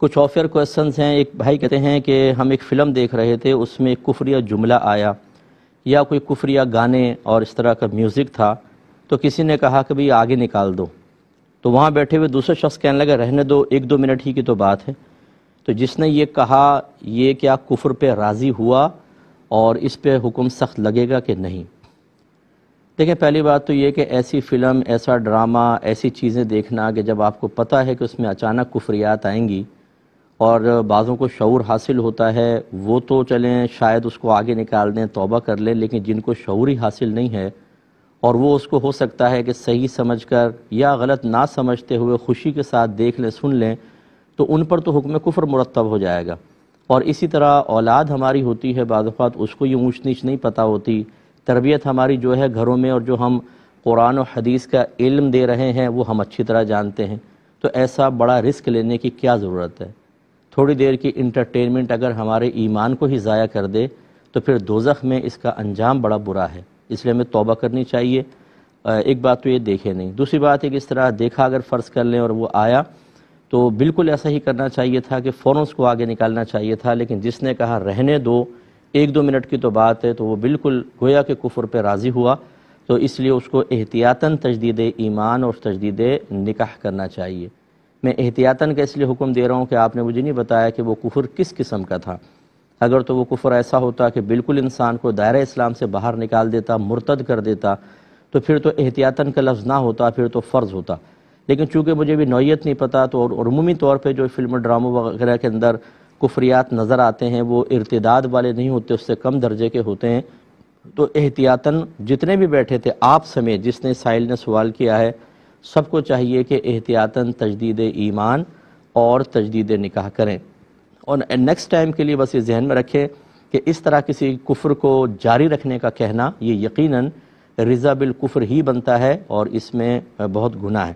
کچھ offer questions ہیں. ایک بھائی کہتے ہیں کہ ہم ایک فلم دیکھ رہے تھے، اس میں ایک کفریہ جملہ آیا یا کوئی کفریہ گانے اور اس طرح کا میوزک تھا، تو کسی نے کہا کہ بھئی آگے نکال دو. تو وہاں بیٹھے ہوئے دوسرے شخص کہنے لگا رہنے دو، 1-2 منٹ ہی کی تو بات ہے. تو جس نے یہ کہا یہ کیا کفر پہ راضی ہوا اور اس پہ حکم سخت لگے گا کہ نہیں؟ دیکھیں، پہلی بات تو یہ کہ ایسی فلم، ایسا ڈرامہ، ایسی چیزیں دیکھنا کہ جب آپ کو پتہ ہے کہ اس میں اچانک کفریات آئیں گی اور بعضوں کو شعور حاصل ہوتا ہے، وہ تو چلیں شاید اس کو آگے نکال دیں، توبہ کر لیں، لیکن جن کو شعور ہی حاصل نہیں ہے اور وہ اس کو ہو سکتا ہے کہ صحیح سمجھ کر یا غلط نہ سمجھتے ہوئے خوشی کے ساتھ دیکھ لیں، سن لیں، تو ان پر تو حکم کفر مرتب ہو جائے گا. اور اسی طرح اولاد ہماری ہوتی ہے، بعض اوقات اس کو یہ اونچ نیچ نہیں پتہ ہوتی. تربیت ہماری جو ہے گھروں میں، اور جو ہم قرآن و حدیث کا علم دے رہے ہیں وہ ہم اچھی طرح جانتے ہیں. تو ایسا بڑا رسک لینے کی کیا ضرورت ہے؟ تھوڑی دیر کی انٹرٹینمنٹ اگر ہمارے ایمان کو ہی ضائع کر دے تو پھر دوزخ میں اس کا انجام بڑا برا ہے. اس لیے ہمیں توبہ کرنی چاہیے. ایک بات تو یہ دیکھے نہیں. دوسری بات ہے کہ اس طرح دیکھا اگر فرض کر لیں اور وہ آیا تو بالکل ایسا ہی کرنا چاہیے تھا کہ فوراً اس کو آگے نکالنا چاہیے تھا. لیکن جس نے کہا رہنے دو، 1-2 منٹ کی تو بات ہے، تو وہ بالکل گویا کہ کفر پہ راضی ہوا. تو اس لیے اس کو احتیاطاً تجدید ایمان اور تجدید نکاح کرنا چاہیے. میں احتیاطاً کا اس لیے حکم دے رہا ہوں کہ آپ نے مجھے نہیں بتایا کہ وہ کفر کس قسم کا تھا. اگر تو وہ کفر ایسا ہوتا کہ بالکل انسان کو دائرہ اسلام سے باہر نکال دیتا، مرتد کر دیتا، تو پھر تو احتیاطاً کا لفظ نہ ہوتا، پھر تو فرض ہوتا. لیکن چونکہ مجھے بھی نوعیت نہیں پتہ، تو اور عمومی طور پہ جو فلم ڈراموں وغیرہ کے اندر کفریات نظر آتے ہیں وہ ارتداد والے نہیں ہوتے، اس سے کم درجے کے ہوتے ہیں. تو احتیاطاً جتنے بھی بیٹھے تھے آپ سمیت، جس نے سائل نے سوال کیا ہے، سب کو چاہیے کہ احتیاطاً تجدید ایمان اور تجدید نکاح کریں. اور نیکسٹ ٹائم کے لیے بس یہ ذہن میں رکھیں کہ اس طرح کسی کفر کو جاری رکھنے کا کہنا یہ یقیناً رضا بالکفر ہی بنتا ہے اور اس میں بہت گناہ ہے.